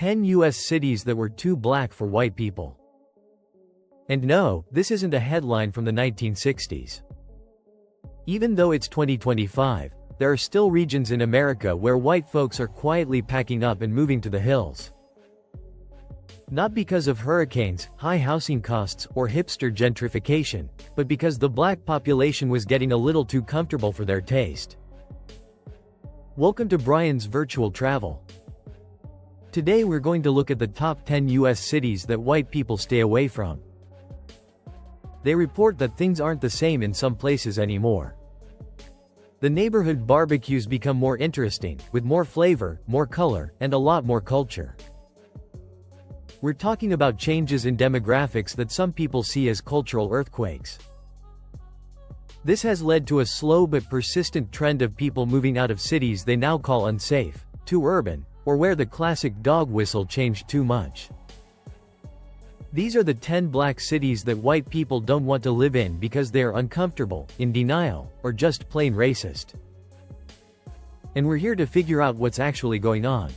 10 US cities that were too black for white people. And no, this isn't a headline from the 1960s. Even though it's 2025, there are still regions in America where white folks are quietly packing up and moving to the hills. Not because of hurricanes, high housing costs, or hipster gentrification, but because the black population was getting a little too comfortable for their taste. Welcome to Brian's Virtual Travel. Today we're going to look at the top 10 US cities that white people stay away from. They report that things aren't the same in some places anymore. The neighborhood barbecues become more interesting, with more flavor, more color, and a lot more culture. We're talking about changes in demographics that some people see as cultural earthquakes. This has led to a slow but persistent trend of people moving out of cities they now call unsafe, too urban, or where the classic dog whistle changed too much. These are the 10 black cities that white people don't want to live in because they are uncomfortable, in denial, or just plain racist. And we're here to figure out what's actually going on.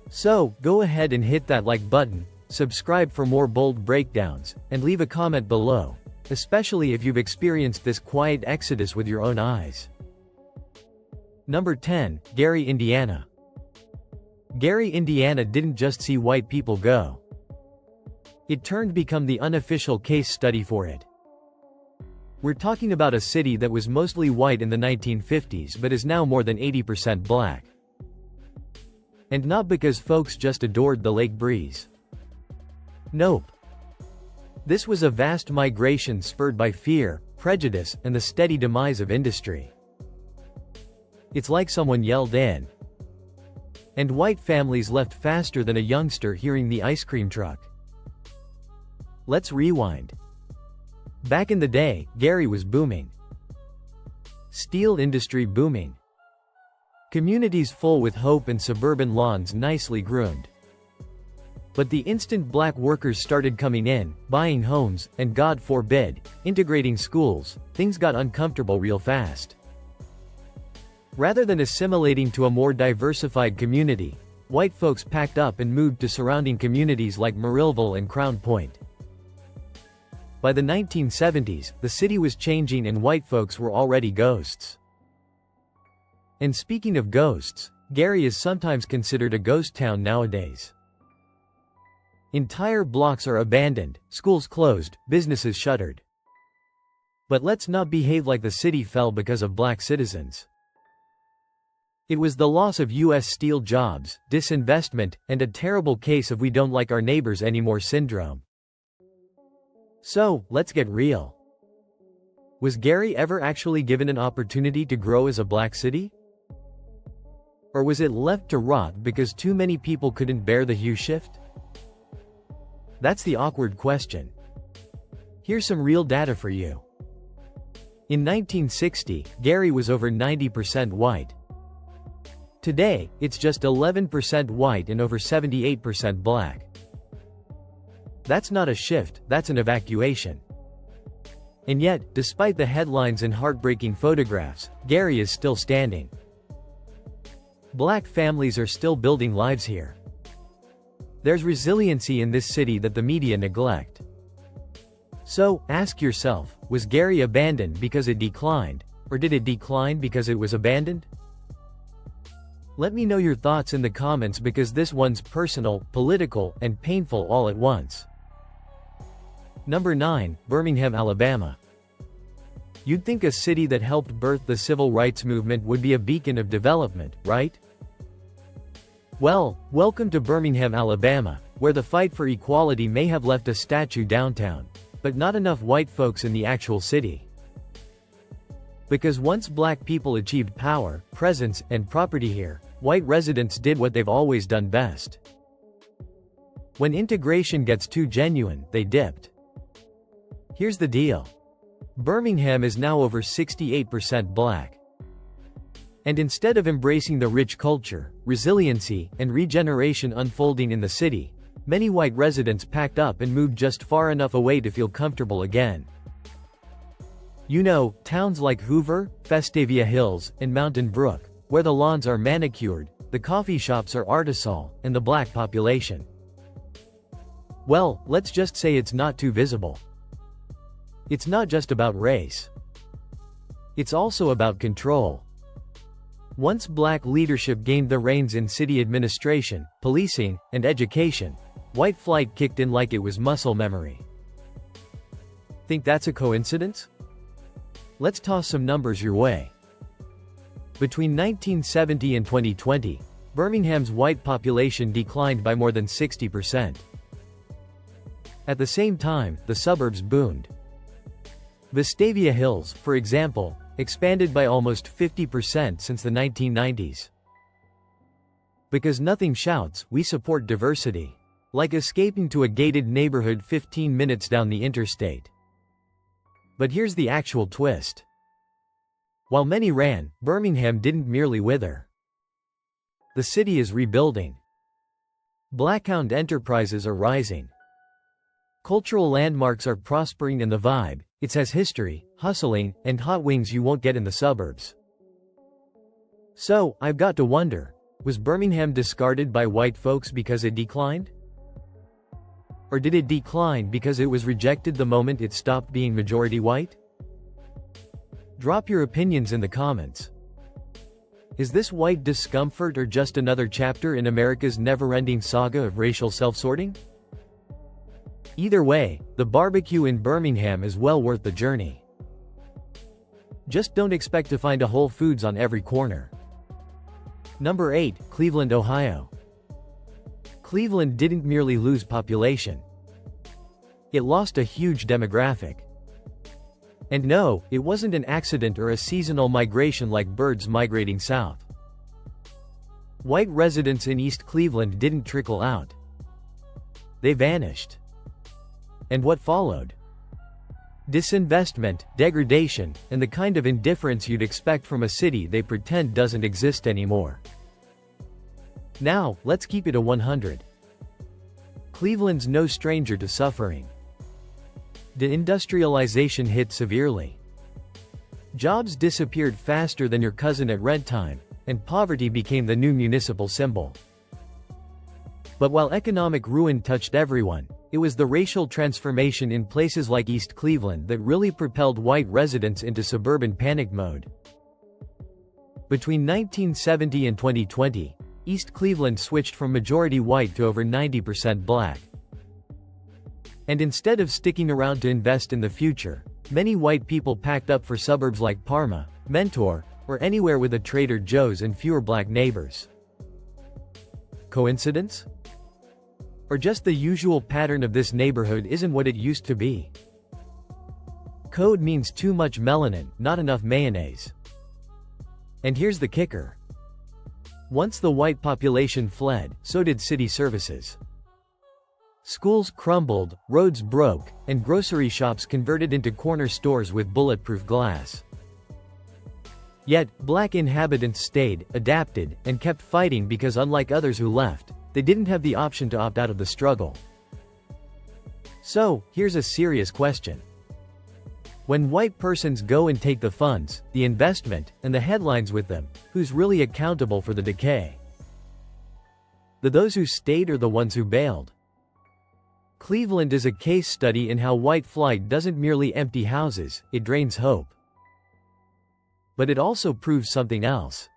So, go ahead and hit that like button, subscribe for more bold breakdowns, and leave a comment below, especially if you've experienced this quiet exodus with your own eyes. Number 10, Gary, Indiana. Gary, Indiana didn't just see white people go. It turned become the unofficial case study for it. We're talking about a city that was mostly white in the 1950s but is now more than 80% black. And not because folks just adored the lake breeze. Nope. This was a vast migration spurred by fear, prejudice, and the steady demise of industry. It's like someone yelled in. And white families left faster than a youngster hearing the ice cream truck. Let's rewind. Back in the day, Gary was booming. Steel industry booming. Communities full with hope and suburban lawns nicely groomed. But the instant black workers started coming in, buying homes, and God forbid, integrating schools, things got uncomfortable real fast. Rather than assimilating to a more diversified community, white folks packed up and moved to surrounding communities like Morrillville and Crown Point. By the 1970s, the city was changing and white folks were already ghosts. And speaking of ghosts, Gary is sometimes considered a ghost town nowadays. Entire blocks are abandoned, schools closed, businesses shuttered. But let's not behave like the city fell because of black citizens. It was the loss of US steel jobs, disinvestment, and a terrible case of we don't like our neighbors anymore syndrome. So, let's get real. Was Gary ever actually given an opportunity to grow as a black city? Or was it left to rot because too many people couldn't bear the hue shift? That's the awkward question. Here's some real data for you. In 1960, Gary was over 90% white. Today, it's just 11% white and over 78% black. That's not a shift, that's an evacuation. And yet, despite the headlines and heartbreaking photographs, Gary is still standing. Black families are still building lives here. There's resiliency in this city that the media neglect. So, ask yourself, was Gary abandoned because it declined, or did it decline because it was abandoned? Let me know your thoughts in the comments because this one's personal, political, and painful all at once. Number 9, Birmingham, Alabama. You'd think a city that helped birth the civil rights movement would be a beacon of development, right? Well, welcome to Birmingham, Alabama, where the fight for equality may have left a statue downtown, but not enough white folks in the actual city. Because once black people achieved power, presence, and property here, white residents did what they've always done best. When integration gets too genuine, they dipped. Here's the deal. Birmingham is now over 68% black. And instead of embracing the rich culture, resiliency, and regeneration unfolding in the city, many white residents packed up and moved just far enough away to feel comfortable again. You know, towns like Hoover, Vestavia Hills, and Mountain Brook, where the lawns are manicured, the coffee shops are artisanal, and the black population, well, let's just say it's not too visible. It's not just about race. It's also about control. Once black leadership gained the reins in city administration, policing, and education, white flight kicked in like it was muscle memory. Think that's a coincidence? Let's toss some numbers your way. Between 1970 and 2020, Birmingham's white population declined by more than 60%. At the same time, the suburbs boomed. Vestavia Hills, for example, expanded by almost 50% since the 1990s. Because nothing shouts, we support diversity. Like escaping to a gated neighborhood 15 minutes down the interstate. But here's the actual twist. While many ran, Birmingham didn't merely wither. The city is rebuilding. Black-owned enterprises are rising. Cultural landmarks are prospering, and the vibe, it has history, hustling, and hot wings you won't get in the suburbs. So, I've got to wonder, was Birmingham discarded by white folks because it declined? Or did it decline because it was rejected the moment it stopped being majority white? Drop your opinions in the comments. Is this white discomfort or just another chapter in America's never-ending saga of racial self-sorting? Either way, the barbecue in Birmingham is well worth the journey. Just don't expect to find a Whole Foods on every corner. Number 8, Cleveland, Ohio. Cleveland didn't merely lose population. It lost a huge demographic. And no, it wasn't an accident or a seasonal migration like birds migrating south. White residents in East Cleveland didn't trickle out. They vanished. And what followed? Disinvestment, degradation, and the kind of indifference you'd expect from a city they pretend doesn't exist anymore. Now, let's keep it a 100. Cleveland's no stranger to suffering. Deindustrialization hit severely. Jobs disappeared faster than your cousin at rent time, and poverty became the new municipal symbol. But while economic ruin touched everyone, it was the racial transformation in places like East Cleveland that really propelled white residents into suburban panic mode. Between 1970 and 2020, East Cleveland switched from majority white to over 90% black. And instead of sticking around to invest in the future, many white people packed up for suburbs like Parma, Mentor, or anywhere with a Trader Joe's and fewer black neighbors. Coincidence? Or just the usual pattern of this neighborhood isn't what it used to be? Code means too much melanin, not enough mayonnaise. And here's the kicker. Once the white population fled, so did city services. Schools crumbled, roads broke, and grocery shops converted into corner stores with bulletproof glass. Yet, black inhabitants stayed, adapted, and kept fighting because unlike others who left, they didn't have the option to opt out of the struggle. So, here's a serious question. When white persons go and take the funds, the investment, and the headlines with them, who's really accountable for the decay? Those who stayed or the ones who bailed? Cleveland is a case study in how white flight doesn't merely empty houses, it drains hope. But it also proves something else.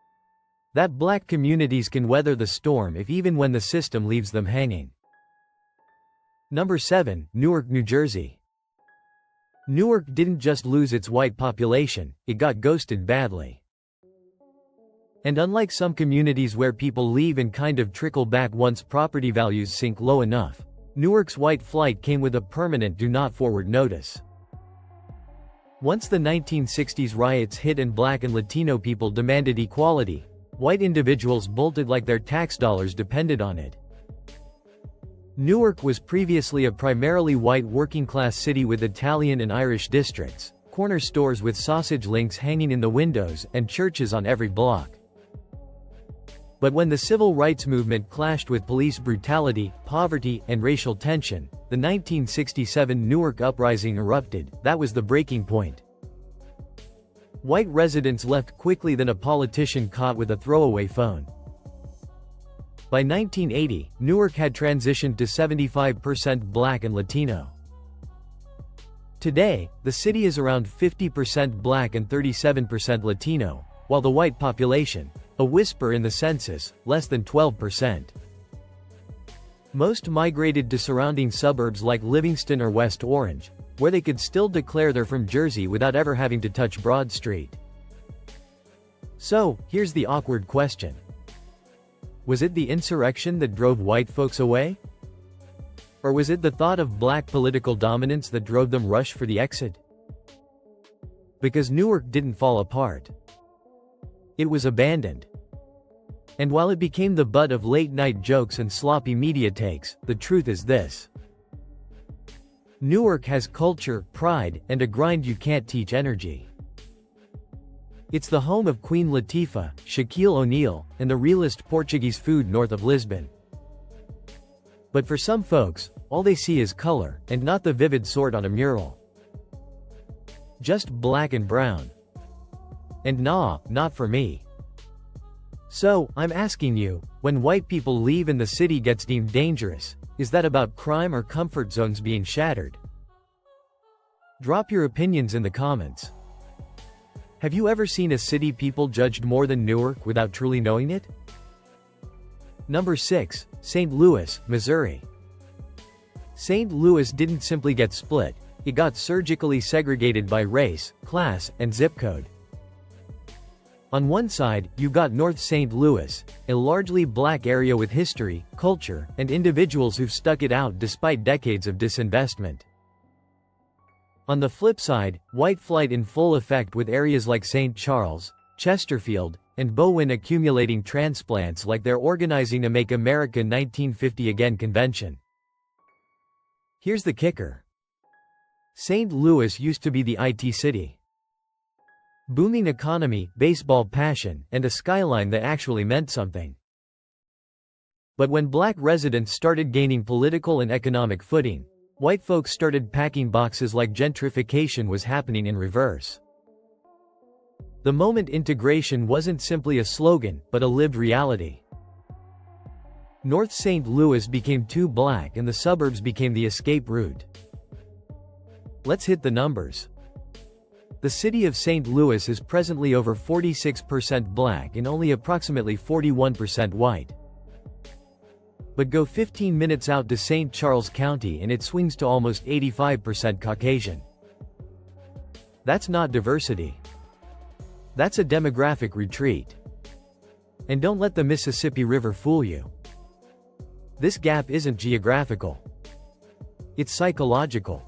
That black communities can weather the storm even when the system leaves them hanging. Number 7, Newark, New Jersey. Newark didn't just lose its white population, it got ghosted badly. And unlike some communities where people leave and kind of trickle back once property values sink low enough, Newark's white flight came with a permanent do not forward notice. Once the 1960s riots hit and black and Latino people demanded equality, white individuals bolted like their tax dollars depended on it. Newark was previously a primarily white working-class city with Italian and Irish districts, corner stores with sausage links hanging in the windows, and churches on every block. But when the civil rights movement clashed with police brutality, poverty, and racial tension, the 1967 Newark uprising erupted. That was the breaking point. White residents left quickly than a politician caught with a throwaway phone. By 1980, Newark had transitioned to 75% Black and Latino. Today, the city is around 50% Black and 37% Latino, while the white population, a whisper in the census, less than 12%. Most migrated to surrounding suburbs like Livingston or West Orange, where they could still declare they're from Jersey without ever having to touch Broad Street. So, here's the awkward question. Was it the insurrection that drove white folks away? Or was it the thought of black political dominance that drove them rush for the exit? Because Newark didn't fall apart. It was abandoned. And while it became the butt of late-night jokes and sloppy media takes, the truth is this. Newark has culture, pride, and a grind you can't teach energy. It's the home of Queen Latifah, Shaquille O'Neal, and the realest Portuguese food north of Lisbon. But for some folks, all they see is color, and not the vivid sort on a mural. Just black and brown. And nah, not for me. So, I'm asking you, when white people leave and the city gets deemed dangerous, is that about crime or comfort zones being shattered? Drop your opinions in the comments. Have you ever seen a city people judged more than Newark without truly knowing it? Number 6, St. Louis, Missouri. St. Louis didn't simply get split, it got surgically segregated by race, class, and zip code. On one side, you got North St. Louis, a largely black area with history, culture, and individuals who've stuck it out despite decades of disinvestment. On the flip side, white flight in full effect with areas like St. Charles, Chesterfield, and Bowen accumulating transplants like they're organizing a Make America 1950 Again convention. Here's the kicker. St. Louis used to be the IT city. Booming economy, baseball passion, and a skyline that actually meant something. But when black residents started gaining political and economic footing, white folks started packing boxes like gentrification was happening in reverse. The moment integration wasn't simply a slogan, but a lived reality. North St. Louis became too black and the suburbs became the escape route. Let's hit the numbers. The city of St. Louis is presently over 46% black and only approximately 41% white. But go 15 minutes out to St. Charles County and it swings to almost 85% Caucasian. That's not diversity. That's a demographic retreat. And don't let the Mississippi River fool you. This gap isn't geographical. It's psychological.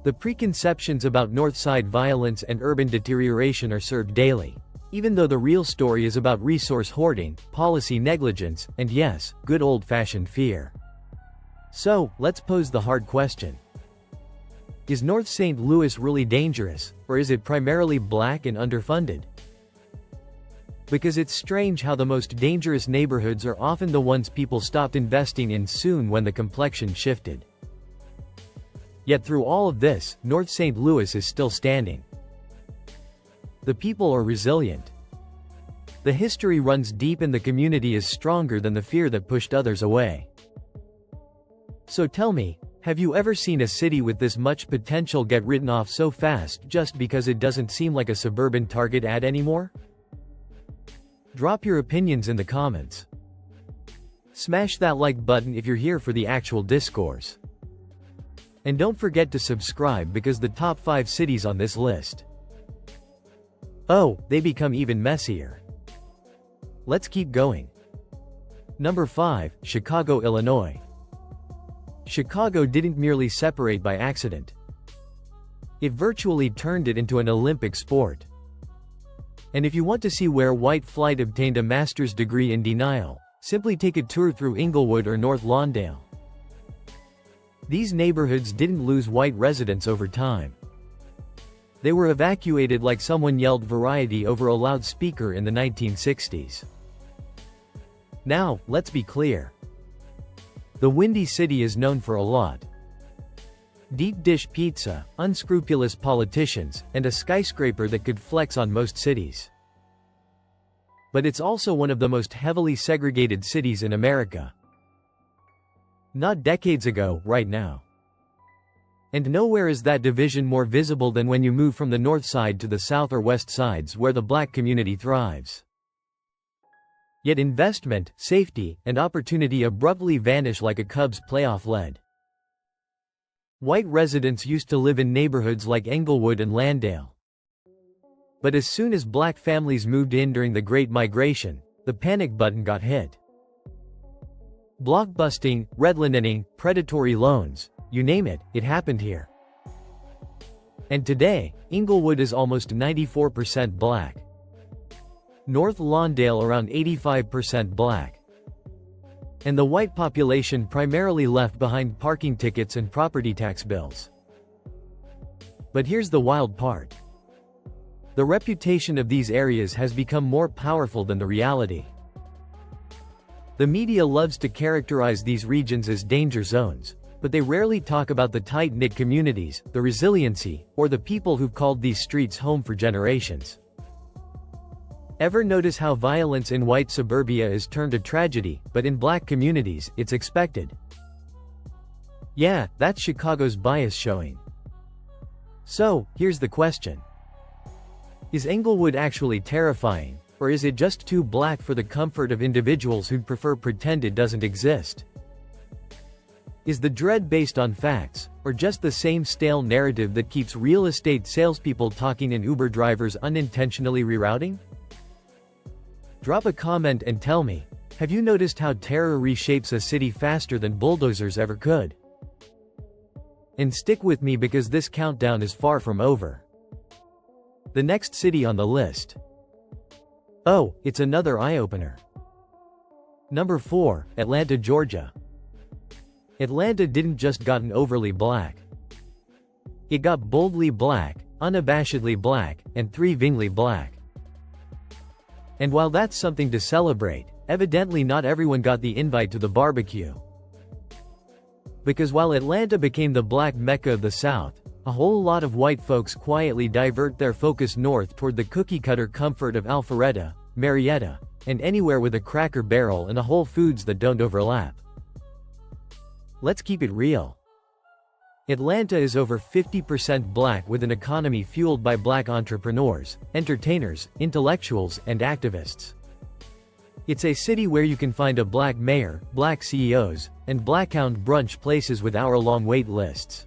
The preconceptions about Northside violence and urban deterioration are served daily, even though the real story is about resource hoarding, policy negligence, and yes, good old-fashioned fear. So, let's pose the hard question. Is North St. Louis really dangerous, or is it primarily black and underfunded? Because it's strange how the most dangerous neighborhoods are often the ones people stopped investing in soon when the complexion shifted. Yet through all of this, North St. Louis is still standing. The people are resilient. The history runs deep and the community is stronger than the fear that pushed others away. So tell me, have you ever seen a city with this much potential get written off so fast just because it doesn't seem like a suburban Target ad anymore? Drop your opinions in the comments. Smash that like button if you're here for the actual discourse. And don't forget to subscribe because the top 5 cities on this list, oh, they become even messier. Let's keep going. Number 5, Chicago, Illinois. Chicago didn't merely separate by accident. It virtually turned it into an Olympic sport. And if you want to see where white flight obtained a master's degree in denial, simply take a tour through Inglewood or North Lawndale. These neighborhoods didn't lose white residents over time. They were evacuated like someone yelled variety over a loudspeaker in the 1960s. Now, let's be clear. The Windy City is known for a lot. Deep dish pizza, unscrupulous politicians, and a skyscraper that could flex on most cities. But it's also one of the most heavily segregated cities in America. Not decades ago, right now. And nowhere is that division more visible than when you move from the north side to the south or west sides where the black community thrives. Yet investment, safety, and opportunity abruptly vanish like a Cubs playoff lead. White residents used to live in neighborhoods like Englewood and Landale. But as soon as black families moved in during the Great Migration, the panic button got hit. Blockbusting, redlining, predatory loans, you name it, it happened here. And today, Englewood is almost 94% black. North Lawndale around 85% black. And the white population primarily left behind parking tickets and property tax bills. But here's the wild part. The reputation of these areas has become more powerful than the reality. The media loves to characterize these regions as danger zones, but they rarely talk about the tight-knit communities, the resiliency, or the people who've called these streets home for generations. Ever notice how violence in white suburbia is turned a tragedy, but in black communities, it's expected? Yeah, that's Chicago's bias showing. So, here's the question. Is Englewood actually terrifying, or is it just too black for the comfort of individuals who'd prefer pretend it doesn't exist? Is the dread based on facts, or just the same stale narrative that keeps real estate salespeople talking and Uber drivers unintentionally rerouting? Drop a comment and tell me, have you noticed how terror reshapes a city faster than bulldozers ever could? And stick with me because this countdown is far from over. The next city on the list. Oh, it's another eye-opener. Number 4, Atlanta, Georgia. Atlanta didn't just gotten overly black. It got boldly black, unabashedly black, and thrivingly black. And while that's something to celebrate, evidently not everyone got the invite to the barbecue. Because while Atlanta became the black mecca of the South, a whole lot of white folks quietly divert their focus north toward the cookie-cutter comfort of Alpharetta, Marietta, and anywhere with a Cracker Barrel and a Whole Foods that don't overlap. Let's keep it real. Atlanta is over 50% black with an economy fueled by black entrepreneurs, entertainers, intellectuals, and activists. It's a city where you can find a black mayor, black CEOs, and black-owned brunch places with hour-long wait lists.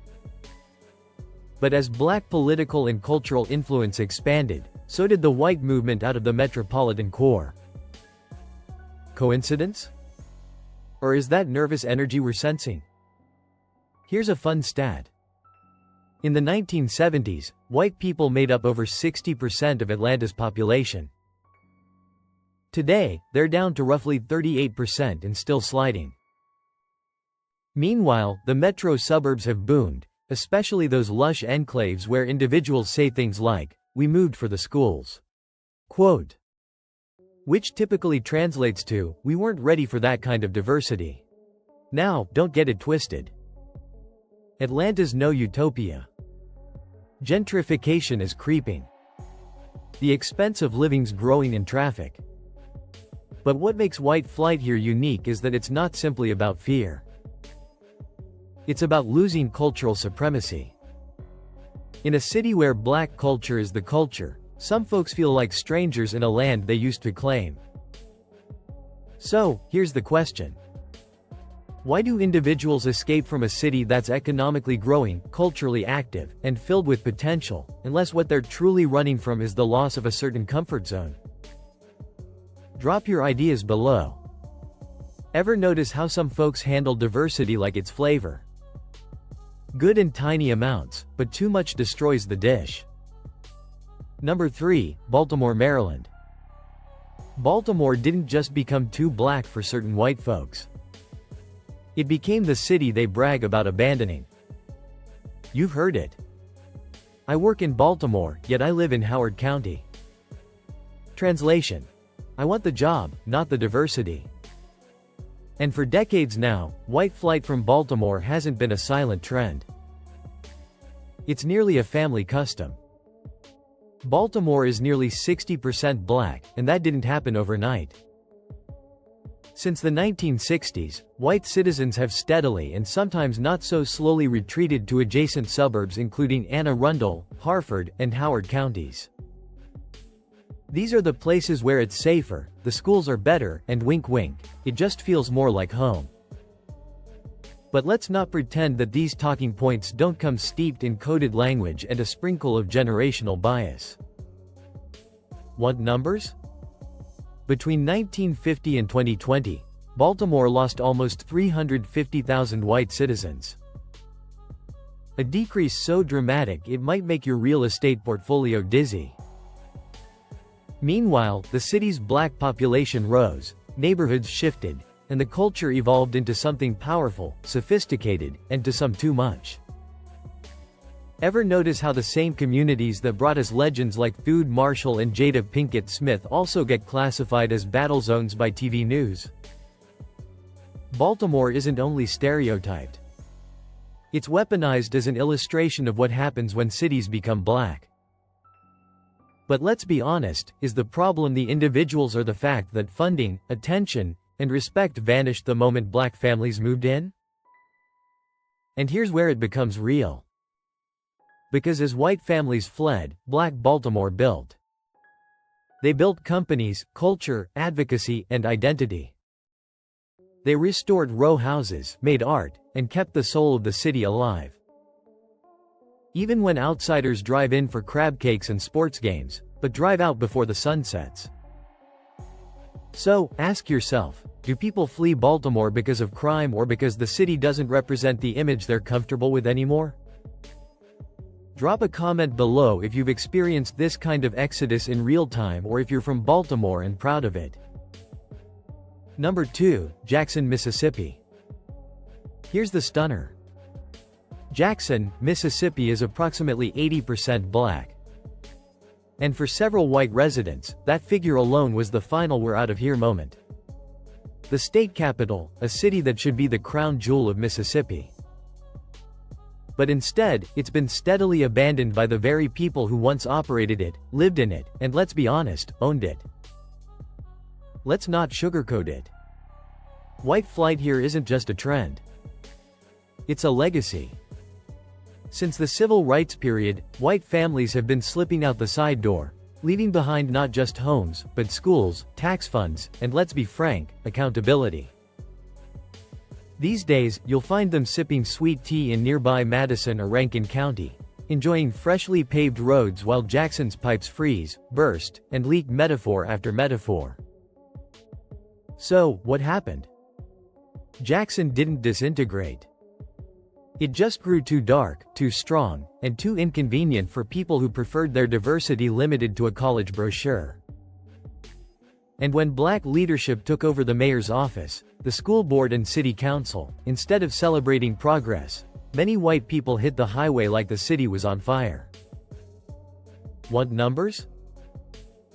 But as black political and cultural influence expanded, so did the white movement out of the metropolitan core. Coincidence? Or is that nervous energy we're sensing? Here's a fun stat. In the 1970s, white people made up over 60% of Atlanta's population. Today, they're down to roughly 38% and still sliding. Meanwhile, the metro suburbs have boomed, especially those lush enclaves where individuals say things like, "We moved for the schools." Quote. Which typically translates to, "We weren't ready for that kind of diversity." Now, don't get it twisted. Atlanta's no utopia. Gentrification is creeping. The expense of living's growing in traffic. But what makes white flight here unique is that it's not simply about fear. It's about losing cultural supremacy. In a city where black culture is the culture, some folks feel like strangers in a land they used to claim. So, here's the question. Why do individuals escape from a city that's economically growing, culturally active, and filled with potential, unless what they're truly running from is the loss of a certain comfort zone? Drop your ideas below. Ever notice how some folks handle diversity like it's flavor? Good in tiny amounts, but too much destroys the dish. Number 3, Baltimore, Maryland. Baltimore didn't just become too black for certain white folks. It became the city they brag about abandoning. You've heard it. I work in Baltimore, yet I live in Howard County. Translation. I want the job, not the diversity. And for decades now, white flight from Baltimore hasn't been a silent trend. It's nearly a family custom. Baltimore is nearly 60% black, and that didn't happen overnight. Since the 1960s, white citizens have steadily and sometimes not so slowly retreated to adjacent suburbs including Anne Arundel, Harford, and Howard counties. These are the places where it's safer, the schools are better, and wink wink, it just feels more like home. But let's not pretend that these talking points don't come steeped in coded language and a sprinkle of generational bias. Want numbers? Between 1950 and 2020, Baltimore lost almost 350,000 white citizens. A decrease so dramatic it might make your real estate portfolio dizzy. Meanwhile, the city's black population rose, neighborhoods shifted, and the culture evolved into something powerful, sophisticated, and to some too much. Ever notice how the same communities that brought us legends like Thud Marshall and Jada Pinkett Smith also get classified as battle zones by TV news? Baltimore isn't only stereotyped. It's weaponized as an illustration of what happens when cities become black. But let's be honest, is the problem the individuals or the fact that funding, attention, and respect vanished the moment black families moved in? And here's where it becomes real. Because as white families fled, black Baltimore built. They built companies, culture, advocacy, and identity. They restored row houses, made art, and kept the soul of the city alive. Even when outsiders drive in for crab cakes and sports games, but drive out before the sun sets. So, ask yourself, do people flee Baltimore because of crime or because the city doesn't represent the image they're comfortable with anymore? Drop a comment below if you've experienced this kind of exodus in real time or if you're from Baltimore and proud of it. Number 2, Jackson, Mississippi. Here's the stunner. Jackson, Mississippi is approximately 80% black. And for several white residents, that figure alone was the final we're out of here moment. The state capital, a city that should be the crown jewel of Mississippi. But instead, it's been steadily abandoned by the very people who once operated it, lived in it, and let's be honest, owned it. Let's not sugarcoat it. White flight here isn't just a trend. It's a legacy. Since the civil rights period, white families have been slipping out the side door, leaving behind not just homes, but schools, tax funds, and let's be frank, accountability. These days, you'll find them sipping sweet tea in nearby Madison or Rankin County, enjoying freshly paved roads while Jackson's pipes freeze, burst, and leak metaphor after metaphor. So, what happened? Jackson didn't disintegrate. It just grew too dark, too strong, and too inconvenient for people who preferred their diversity limited to a college brochure. And when black leadership took over the mayor's office, the school board and city council, instead of celebrating progress, many white people hit the highway like the city was on fire. Want numbers?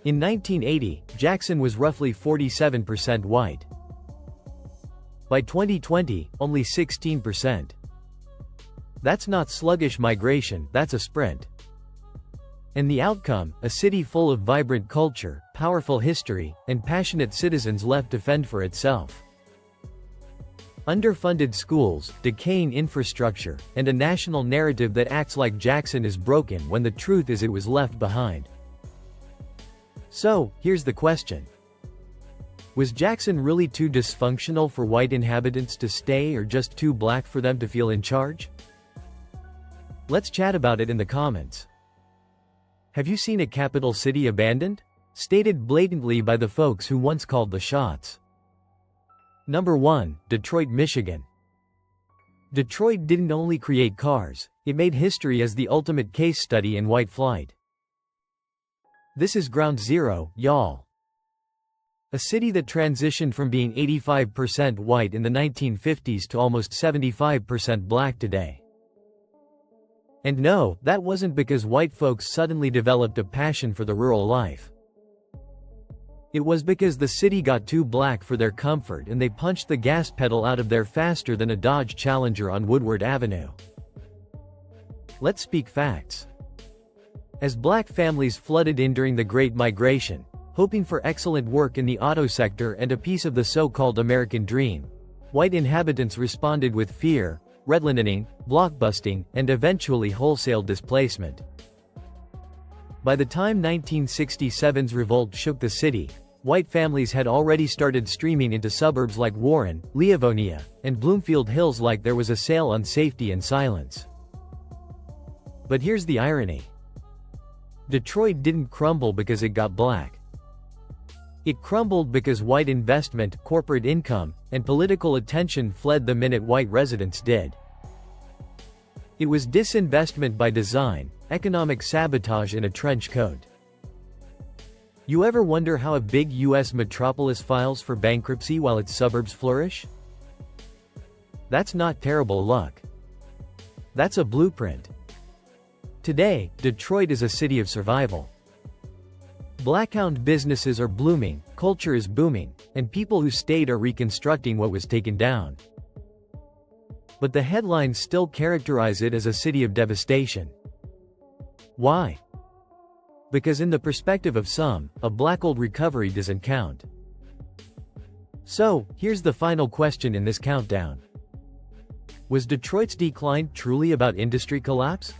In 1980, Jackson was roughly 47% white. By 2020, only 16%. That's not sluggish migration, that's a sprint. And the outcome, a city full of vibrant culture, powerful history, and passionate citizens left to fend for itself. Underfunded schools, decaying infrastructure, and a national narrative that acts like Jackson is broken when the truth is it was left behind. So, here's the question. Was Jackson really too dysfunctional for white inhabitants to stay or just too black for them to feel in charge? Let's chat about it in the comments. Have you seen a capital city abandoned? Stated blatantly by the folks who once called the shots. Number 1, Detroit, Michigan. Detroit didn't only create cars, it made history as the ultimate case study in white flight. This is ground zero, y'all. A city that transitioned from being 85% white in the 1950s to almost 75% black today. And no, that wasn't because white folks suddenly developed a passion for the rural life. It was because the city got too black for their comfort and they punched the gas pedal out of there faster than a Dodge Challenger on Woodward Avenue. Let's speak facts. As black families flooded in during the Great Migration, hoping for excellent work in the auto sector and a piece of the so-called American dream, white inhabitants responded with fear, redlining, blockbusting, and eventually wholesale displacement. By the time 1967's revolt shook the city, white families had already started streaming into suburbs like Warren, Livonia, and Bloomfield Hills like there was a sale on safety and silence. But here's the irony. Detroit didn't crumble because it got black. It crumbled because white investment, corporate income, and political attention fled the minute white residents did. It was disinvestment by design, economic sabotage in a trench coat. You ever wonder how a big U.S. metropolis files for bankruptcy while its suburbs flourish? That's not terrible luck. That's a blueprint. Today, Detroit is a city of survival. Black-owned businesses are blooming, culture is booming, and people who stayed are reconstructing what was taken down. But the headlines still characterize it as a city of devastation. Why? Because in the perspective of some, a black old recovery doesn't count. So, here's the final question in this countdown. Was Detroit's decline truly about industry collapse?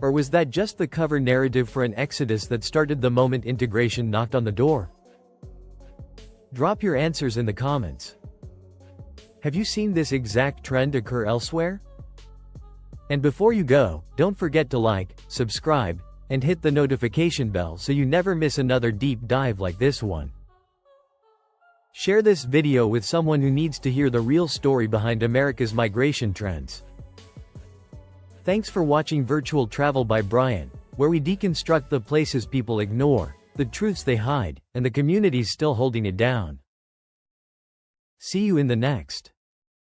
Or was that just the cover narrative for an exodus that started the moment integration knocked on the door? Drop your answers in the comments. Have you seen this exact trend occur elsewhere? And before you go, don't forget to like, subscribe, and hit the notification bell so you never miss another deep dive like this one. Share this video with someone who needs to hear the real story behind America's migration trends. Thanks for watching Virtual Travel by Brian, where we deconstruct the places people ignore, the truths they hide, and the communities still holding it down. See you in the next.